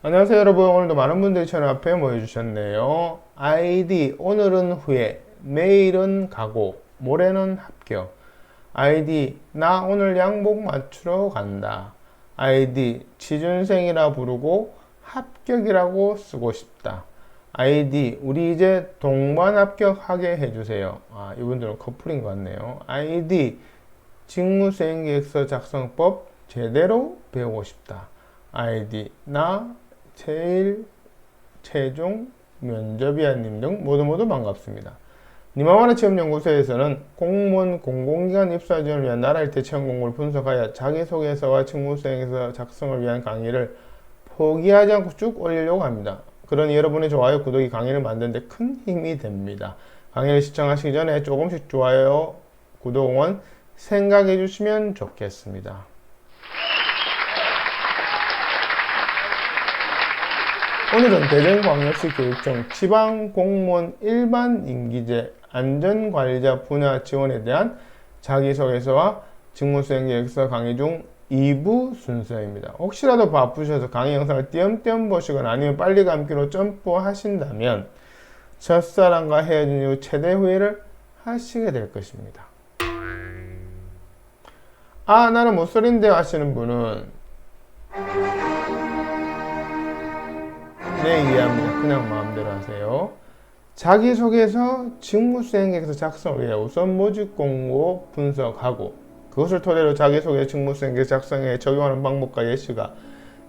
안녕하세요 여러분. 오늘도 많은 분들이 채널 앞에 모여주셨네요. 아이디 오늘은 후회, 내일은 각오, 모레는 합격. 아이디 나 오늘 양복 맞추러 간다. 아이디 취준생이라 부르고 합격이라고 쓰고 싶다. 아이디 우리 이제 동반 합격하게 해주세요. 이분들은 커플인 것 같네요. 아이디 직무수행계획서 작성법 제대로 배우고 싶다. 아이디 나 제일 최종 면접이야님 등 모두 반갑습니다. 니마와라 취업연구소에서는 공무원 공공기관 입사 지원을 위한 나라 일대 채용 공고를 분석하여 자기소개서와 직무수행서 작성을 위한 강의를 포기하지 않고 쭉 올리려고 합니다. 그러니 여러분의 좋아요, 구독이 강의를 만드는 데 큰 힘이 됩니다. 강의를 시청하시기 전에 조금씩 좋아요, 구독, 응원 생각해 주시면 좋겠습니다. 오늘은 대전광역시 교육청 지방공무원 일반임기제 안전관리자 분야 지원에 대한 자기소개서와 직무수행계획서 강의 중 2부 순서입니다. 혹시라도 바쁘셔서 강의 영상을 띄엄띄엄 보시거나 아니면 빨리 감기로 점프하신다면 첫사랑과 헤어진 이후 최대 후회를 하시게 될 것입니다. 나는 못소린데 하시는 분은 네, 이해합니다. 그냥 마음대로 하세요. 자기소개서 직무수행계획서 작성을 위해 우선 모집공고 분석하고 그것을 토대로 자기소개 직무수행계획서 작성에 적용하는 방법과 예시가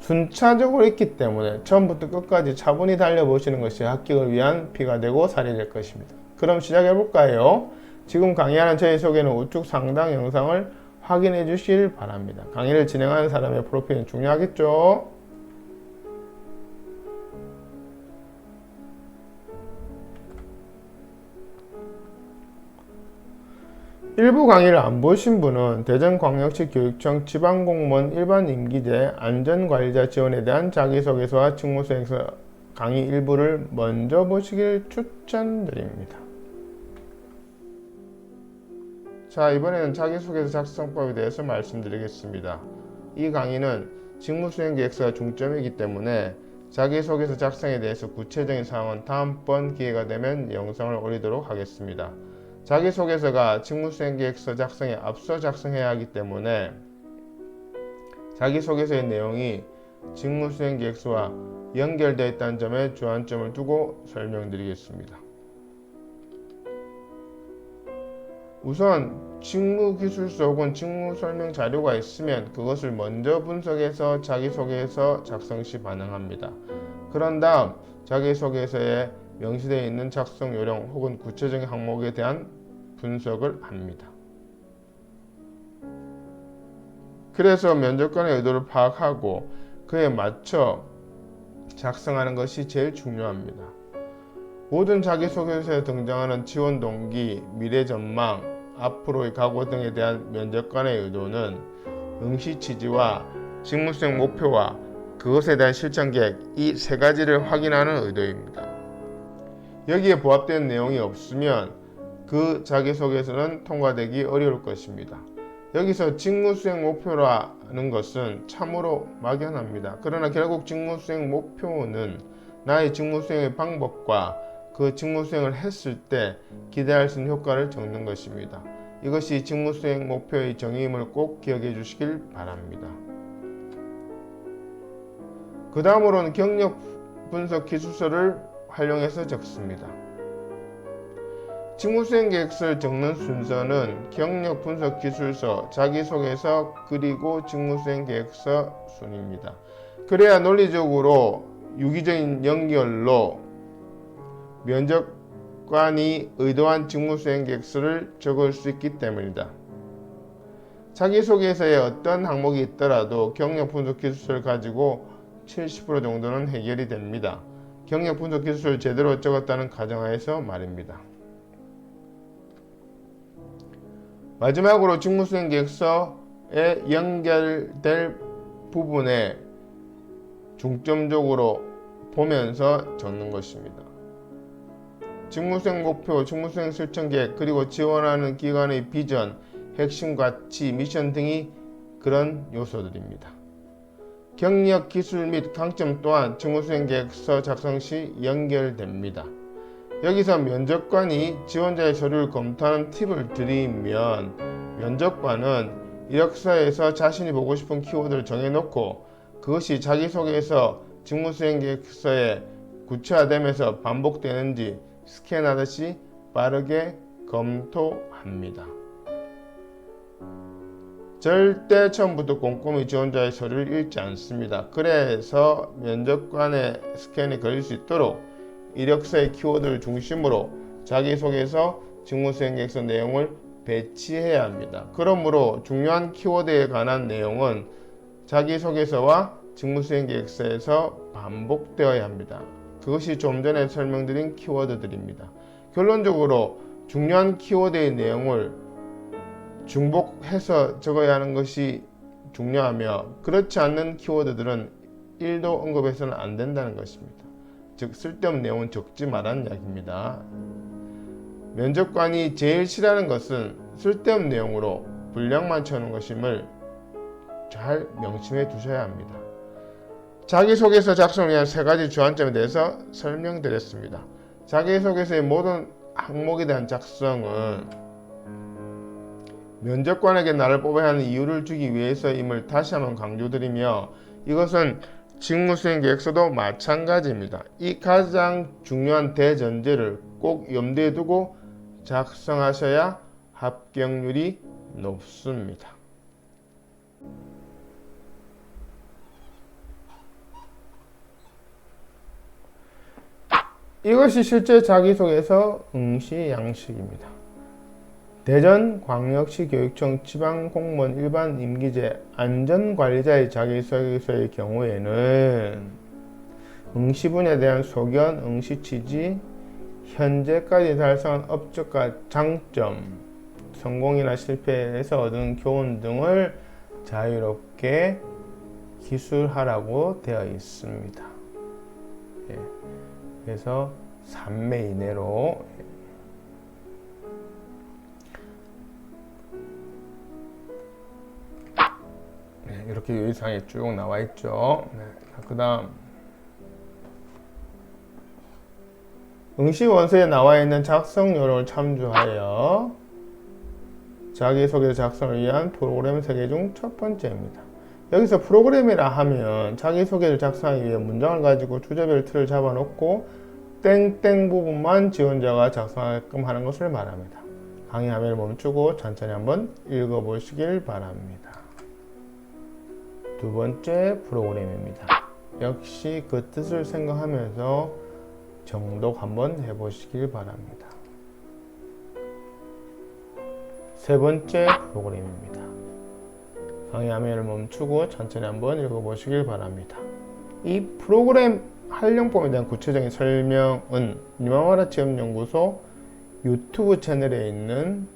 순차적으로 있기 때문에 처음부터 끝까지 차분히 달려보시는 것이 합격을 위한 피가 되고 살이 될 것입니다. 그럼 시작해볼까요? 지금 강의하는 저의 소개는 우측 상단 영상을 확인해 주시길 바랍니다. 강의를 진행하는 사람의 프로필은 중요하겠죠? 일부 강의를 안 보신 분은 대전광역시 교육청 지방공무원 일반임기제 안전관리자 지원에 대한 자기소개서와 직무수행서 강의 일부를 먼저 보시길 추천드립니다. 자, 이번에는 자기소개서 작성법에 대해서 말씀드리겠습니다. 이 강의는 직무수행계획서가 중점이기 때문에 자기소개서 작성에 대해서 구체적인 사항은 다음번 기회가 되면 영상을 올리도록 하겠습니다. 자기소개서가 직무수행계획서 작성에 앞서 작성해야 하기 때문에 자기소개서의 내용이 직무수행계획서와 연결되어 있다는 점에 주안점을 두고 설명드리겠습니다. 우선 직무기술서 혹은 직무설명 자료가 있으면 그것을 먼저 분석해서 자기소개서 작성 시 반영합니다. 그런 다음 자기소개서에 명시되어 있는 작성 요령 혹은 구체적인 항목에 대한 분석을 합니다. 그래서 면접관의 의도를 파악하고 그에 맞춰 작성하는 것이 제일 중요합니다. 모든 자기소개서에 등장하는 지원 동기, 미래 전망, 앞으로의 각오 등에 대한 면접관의 의도는 응시 취지와 직무수행 목표와 그것에 대한 실천 계획, 이 세 가지를 확인하는 의도입니다. 여기에 부합되는 내용이 없으면 그 자기소개서는 통과되기 어려울 것입니다. 여기서 직무수행 목표라는 것은 참으로 막연합니다. 그러나 결국 직무수행 목표는 나의 직무수행의 방법과 그 직무수행을 했을 때 기대할 수 있는 효과를 적는 것입니다. 이것이 직무수행 목표의 정의임을 꼭 기억해 주시길 바랍니다. 그 다음으로는 경력 분석 기술서를 활용해서 적습니다. 직무수행 계획서를 적는 순서는 경력 분석 기술서, 자기소개서, 그리고 직무수행 계획서 순입니다. 그래야 논리적으로 유기적인 연결로 면접관이 의도한 직무수행 계획서를 적을 수 있기 때문이다. 자기소개서에 어떤 항목이 있더라도 경력 분석 기술서를 가지고 70% 정도는 해결이 됩니다. 경력 분석 기술서를 제대로 적었다는 가정하에서 말입니다. 마지막으로 직무수행 계획서에 연결될 부분에 중점적으로 보면서 적는 것입니다. 직무수행 목표, 직무수행 실천 계획, 그리고 지원하는 기관의 비전, 핵심 가치, 미션 등이 그런 요소들입니다. 경력, 기술 및 강점 또한 직무수행계획서 작성 시 연결됩니다. 여기서 면접관이 지원자의 서류를 검토하는 팁을 드리면, 면접관은 이력서에서 자신이 보고 싶은 키워드를 정해놓고 그것이 자기소개서 직무수행계획서에 구체화되면서 반복되는지 스캔하듯이 빠르게 검토합니다. 절대 처음부터 꼼꼼히 지원자의 서류를 읽지 않습니다. 그래서 면접관의 스캔이 걸릴 수 있도록 이력서의 키워드를 중심으로 자기소개서, 직무수행계획서 내용을 배치해야 합니다. 그러므로 중요한 키워드에 관한 내용은 자기소개서와 직무수행계획서에서 반복되어야 합니다. 그것이 좀 전에 설명드린 키워드들입니다. 결론적으로 중요한 키워드의 내용을 중복해서 적어야 하는 것이 중요하며, 그렇지 않는 키워드들은 1도 언급해서는 안 된다는 것입니다. 즉 쓸데없는 내용은 적지 말라는 이야기입니다. 면접관이 제일 싫어하는 것은 쓸데없는 내용으로 분량만 채우는 것임을 잘 명심해 두셔야 합니다. 자기소개서 작성을 위한 3가지 주안점에 대해서 설명드렸습니다. 자기소개서의 모든 항목에 대한 작성은 면접관에게 나를 뽑아야 하는 이유를 주기 위해서임을 다시 한번 강조드리며, 이것은 직무수행계획서도 마찬가지입니다. 이 가장 중요한 대전제를 꼭 염두에 두고 작성하셔야 합격률이 높습니다. 이것이 실제 자기소개서 응시 양식입니다. 대전광역시교육청 지방공무원 일반 임기제 안전관리자의 자기소개서의 경우에는 응시 분야에 대한 소견, 응시 취지, 현재까지 달성한 업적과 장점, 성공이나 실패에서 얻은 교훈 등을 자유롭게 기술하라고 되어 있습니다. 예. 그래서 3매 이내로 이렇게 요의사항에 쭉 나와 있죠. 그 다음 응시 원서에 나와 있는 작성 요령을 참조하여 자기소개 작성을 위한 프로그램 3개 중 첫 번째입니다. 여기서 프로그램이라 하면 자기소개를 작성하기 위해 문장을 가지고 주제별 틀을 잡아놓고 땡땡 부분만 지원자가 작성하게끔 하는 것을 말합니다. 강의 화면을 멈추고 천천히 한번 읽어보시길 바랍니다. 두 번째 프로그램입니다. 역시 그 뜻을 생각하면서 정독 한번 해보시길 바랍니다. 세 번째 프로그램입니다. 강의 화면을 멈추고 천천히 한번 읽어보시길 바랍니다. 이 프로그램 활용법에 대한 구체적인 설명은 니마와라 체험연구소 유튜브 채널에 있는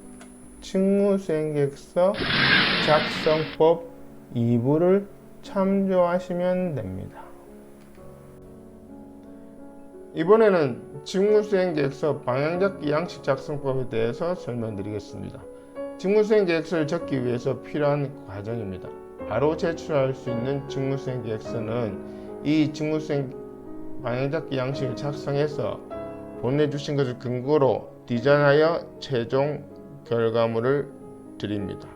직무수행계획서 작성법 2부를 참조하시면 됩니다. 이번에는 직무수행계획서 방향잡기 양식 작성법에 대해서 설명드리겠습니다. 직무수행계획서를 적기 위해서 필요한 과정입니다. 바로 제출할 수 있는 직무수행계획서는 이 직무수행 방향잡기 양식을 작성해서 보내주신 것을 근거로 디자인하여 최종 결과물을 드립니다.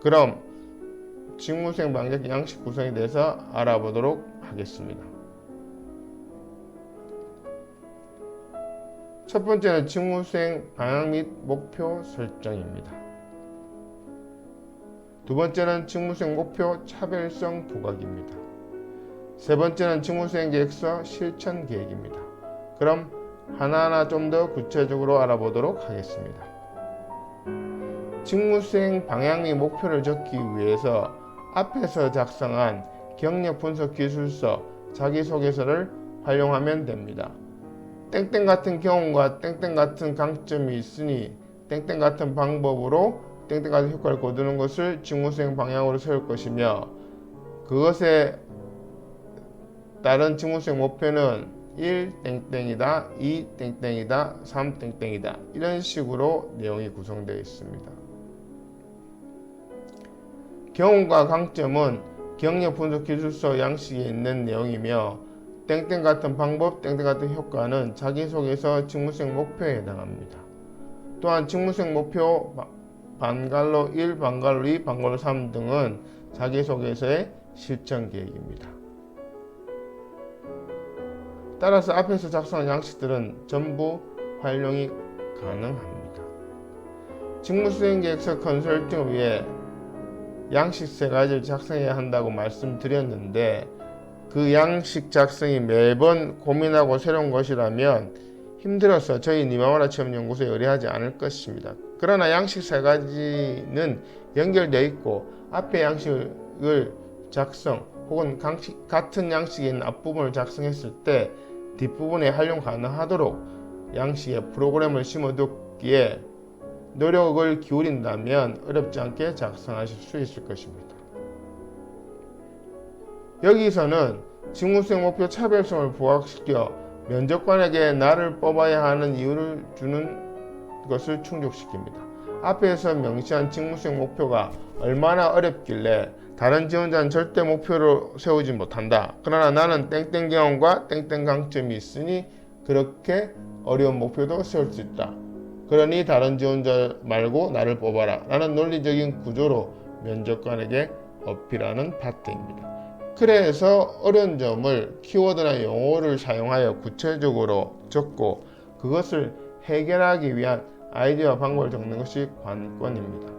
그럼 직무수행 방향잡기 양식 구성에 대해서 알아보도록 하겠습니다. 첫 번째는 직무수행 방향 및 목표 설정입니다. 두 번째는 직무수행 목표 차별성 부각입니다. 세 번째는 직무수행 계획서 실천 계획입니다. 그럼 하나하나 좀 더 구체적으로 알아보도록 하겠습니다. 직무수행 방향 및 목표를 적기 위해서 앞에서 작성한 경력 분석 기술서 자기소개서를 활용하면 됩니다. 땡땡 같은 경험과 땡땡 같은 강점이 있으니 땡땡 같은 방법으로 땡땡 같은 효과를 거두는 것을 직무수행 방향으로 세울 것이며, 그것에 따른 직무수행 목표는 1 땡땡이다, 2 땡땡이다, 3 땡땡이다, 이런 식으로 내용이 구성되어 있습니다. 경험과 강점은 경력 분석 기술서 양식에 있는 내용이며 땡땡 같은 방법, 땡땡 같은 효과는 자기소개서 직무수행 목표에 해당합니다. 또한 직무수행 목표 반갈로 1, 반갈로 2, 반갈로 3 등은 자기소개서의 실천 계획입니다. 따라서 앞에서 작성한 양식들은 전부 활용이 가능합니다. 직무수행 계획서 컨설팅을 위해 양식 3가지를 작성해야 한다고 말씀드렸는데 그 양식 작성이 매번 고민하고 새로운 것이라면 힘들어서 저희 니마와라 체험연구소에 의뢰하지 않을 것입니다. 그러나 양식 3가지는 연결되어 있고 앞에 양식을 작성 혹은 같은 양식에 있는 앞부분을 작성했을 때 뒷부분에 활용 가능하도록 양식에 프로그램을 심어두기에 노력을 기울인다면 어렵지 않게 작성하실 수 있을 것입니다. 여기서는 직무수행 목표 차별성을 부각시켜 면접관에게 나를 뽑아야 하는 이유를 주는 것을 충족시킵니다. 앞에서 명시한 직무수행 목표가 얼마나 어렵길래 다른 지원자는 절대 목표를 세우지 못한다. 그러나 나는 땡땡 경험과 땡땡 강점이 있으니 그렇게 어려운 목표도 세울 수 있다. 그러니 다른 지원자 말고 나를 뽑아라 라는 논리적인 구조로 면접관에게 어필하는 파트입니다. 그래서 어려운 점을 키워드나 용어를 사용하여 구체적으로 적고 그것을 해결하기 위한 아이디어와 방법을 적는 것이 관건입니다.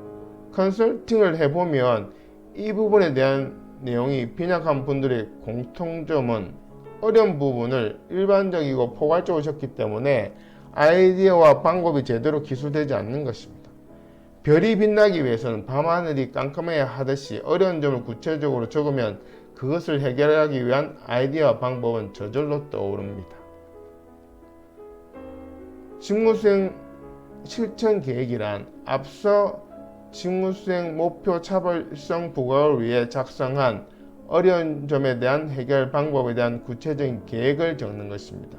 컨설팅을 해보면 이 부분에 대한 내용이 빈약한 분들의 공통점은 어려운 부분을 일반적이고 포괄적으로 적기 때문에 아이디어와 방법이 제대로 기술되지 않는 것입니다. 별이 빛나기 위해서는 밤하늘이 깜깜해야 하듯이 어려운 점을 구체적으로 적으면 그것을 해결하기 위한 아이디어와 방법은 저절로 떠오릅니다. 직무수행 실천 계획이란 앞서 직무수행 목표 차별성 부각을 위해 작성한 어려운 점에 대한 해결 방법에 대한 구체적인 계획을 적는 것입니다.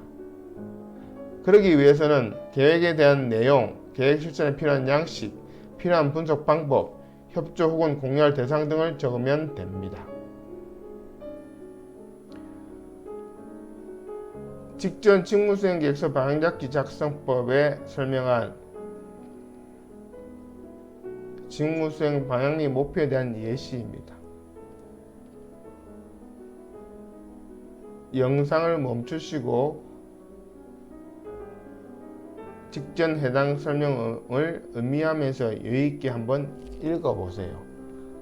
그러기 위해서는 계획에 대한 내용, 계획 실천에 필요한 양식, 필요한 분석 방법, 협조 혹은 공유할 대상 등을 적으면 됩니다. 직전 직무수행 계획서 방향잡기 작성법에 설명한 직무수행 방향 및 목표에 대한 예시입니다. 영상을 멈추시고 직전 해당 설명을 음미하면서 여유있게 한번 읽어보세요.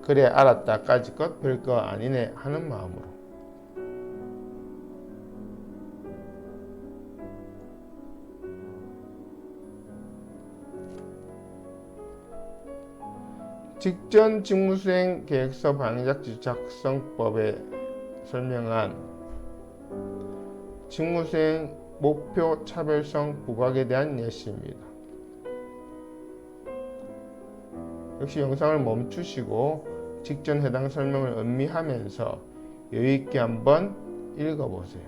그래 알았다 까짓것 별거 아니네 하는 마음으로. 직전 직무수행 계획서 방향잡지 작성법에 설명한 직무수행 목표 차별성 부각에 대한 예시입니다. 역시 영상을 멈추시고 직전 해당 설명을 음미하면서 여유있게 한번 읽어보세요.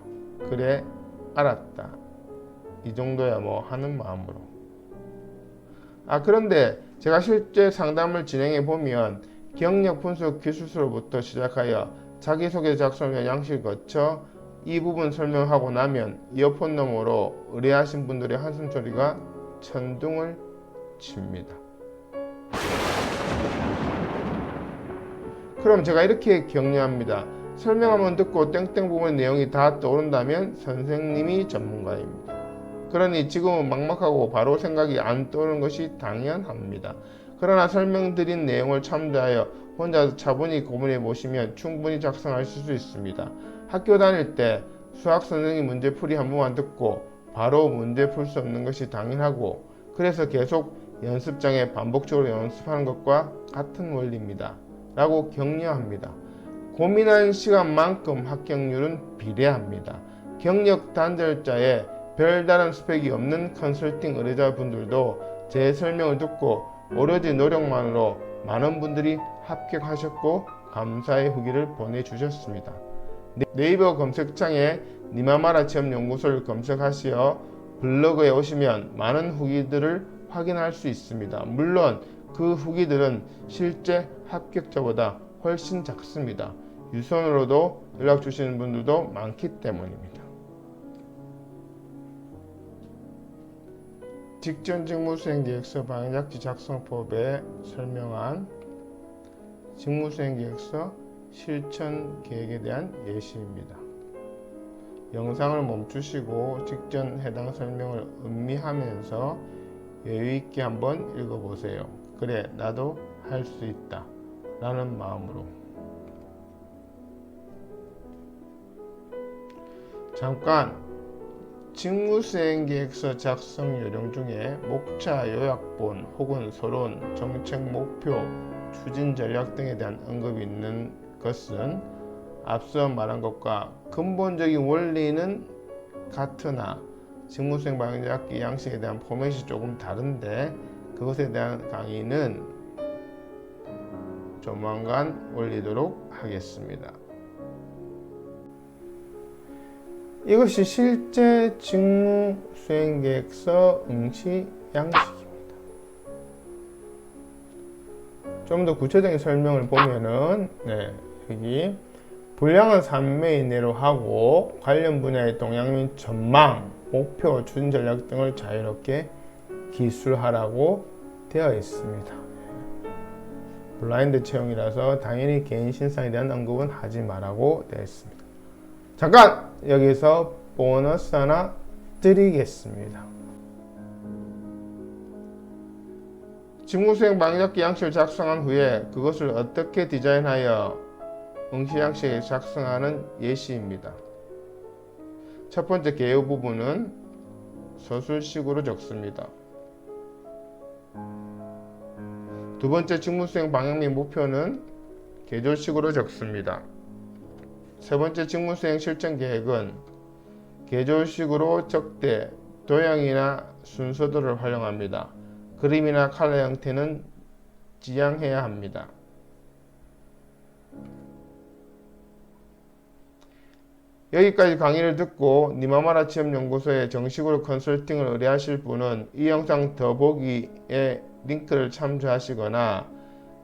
그래 알았다 이 정도야 뭐 하는 마음으로. 그런데 제가 실제 상담을 진행해 보면 경력 분석 기술서로부터 시작하여 자기소개 작성과 양식을 거쳐 이 부분 설명하고 나면 이어폰 너머로 의뢰하신 분들의 한숨 소리가 천둥을 칩니다. 그럼 제가 이렇게 격려합니다. 설명하면 듣고 땡땡 부분의 내용이 다 떠오른다면 선생님이 전문가입니다. 그러니 지금은 막막하고 바로 생각이 안 떠오르는 것이 당연합니다. 그러나 설명드린 내용을 참조하여 혼자 차분히 고민해 보시면 충분히 작성하실 수 있습니다. 학교 다닐 때 수학 선생님 문제풀이 한 번만 듣고 바로 문제 풀 수 없는 것이 당연하고 그래서 계속 연습장에 반복적으로 연습하는 것과 같은 원리입니다. 라고 격려합니다. 고민한 시간만큼 합격률은 비례합니다. 경력 단절자에 별다른 스펙이 없는 컨설팅 의뢰자분들도 제 설명을 듣고 오로지 노력만으로 많은 분들이 합격하셨고 감사의 후기를 보내주셨습니다. 네이버 검색창에 니마마라 체험연구소를 검색하시어 블로그에 오시면 많은 후기들을 확인할 수 있습니다. 물론 그 후기들은 실제 합격자보다 훨씬 작습니다. 유선으로도 연락 주시는 분들도 많기 때문입니다. 직전 직무수행계획서 방향잡지 작성법에 설명한 직무수행계획서 실천 계획에 대한 예시입니다. 영상을 멈추시고 직전 해당 설명을 음미하면서 여유있게 한번 읽어보세요. 그래, 나도 할 수 있다 라는 마음으로. 잠깐, 직무수행계획서 작성 요령 중에 목차, 요약본 혹은 서론, 정책 목표, 추진 전략 등에 대한 언급이 있는 것은 앞서 말한 것과 근본적인 원리는 같으나 직무수행 방향잡기 양식에 대한 포맷이 조금 다른데 그것에 대한 강의는 조만간 올리도록 하겠습니다. 이것이 실제 직무수행계획서 응시 양식입니다. 좀 더 구체적인 설명을 보면은 여기 분량은 3매 이내로 하고 관련 분야의 동향 및 전망, 목표, 추진 전략 등을 자유롭게 기술하라고 되어 있습니다. 블라인드 채용이라서 당연히 개인 신상에 대한 언급은 하지 말라고 되어 있습니다. 잠깐! 여기서 보너스 하나 드리겠습니다. 직무수행 방향잡기 양식을 작성한 후에 그것을 어떻게 디자인하여 응시 양식에 작성하는 예시입니다. 첫 번째 개요 부분은 서술식으로 적습니다. 두 번째 직무수행 방향 및 목표는 계절식으로 적습니다. 세 번째 직무수행 실천 계획은 계절식으로 적되 도형이나 순서도를 활용합니다. 그림이나 칼라 형태는 지양해야 합니다. 여기까지 강의를 듣고 니마마라 취업연구소에 정식으로 컨설팅을 의뢰하실 분은 이 영상 더보기에 링크를 참조하시거나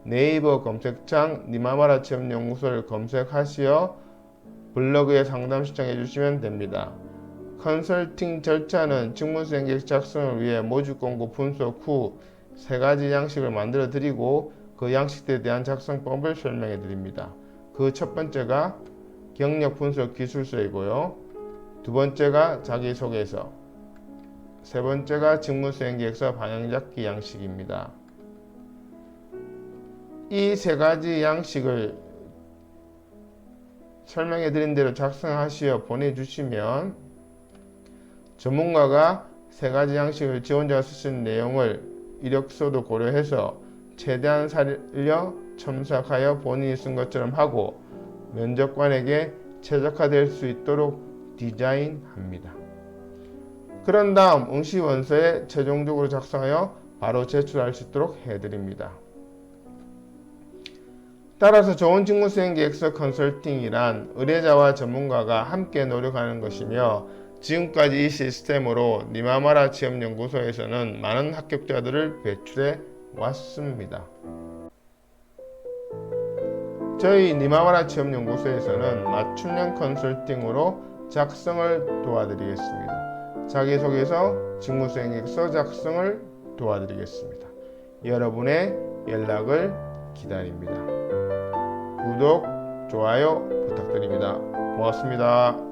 네이버 검색창 니마마라 취업연구소를 검색하시어 블로그에 상담 신청해 주시면 됩니다. 컨설팅 절차는 직무수행계획 작성을 위해 모집 공고 분석 후 3가지 양식을 만들어 드리고 그 양식들에 대한 작성법을 설명해 드립니다. 그 첫 번째가 경력 분석 기술서이고요. 두 번째가 자기소개서, 세 번째가 직무수행계획서 방향잡기 양식입니다. 이 3가지 양식을 설명해 드린 대로 작성하시어 보내주시면 전문가가 3가지 양식을 지원자가 쓰신 내용을 이력서도 고려해서 최대한 살려 첨삭하여 본인이 쓴 것처럼 하고 면접관에게 최적화될 수 있도록 디자인합니다. 그런 다음 응시원서에 최종적으로 작성하여 바로 제출할 수 있도록 해드립니다. 따라서 좋은 직무수행계획서 컨설팅이란 의뢰자와 전문가가 함께 노력하는 것이며 지금까지 이 시스템으로 니마마라 취업연구소에서는 많은 합격자들을 배출해 왔습니다. 저희 니마마라 취업연구소에서는 맞춤형 컨설팅으로 작성을 도와드리겠습니다. 자기소개서, 직무수행계획서 작성을 도와드리겠습니다. 여러분의 연락을 기다립니다. 구독, 좋아요 부탁드립니다. 고맙습니다.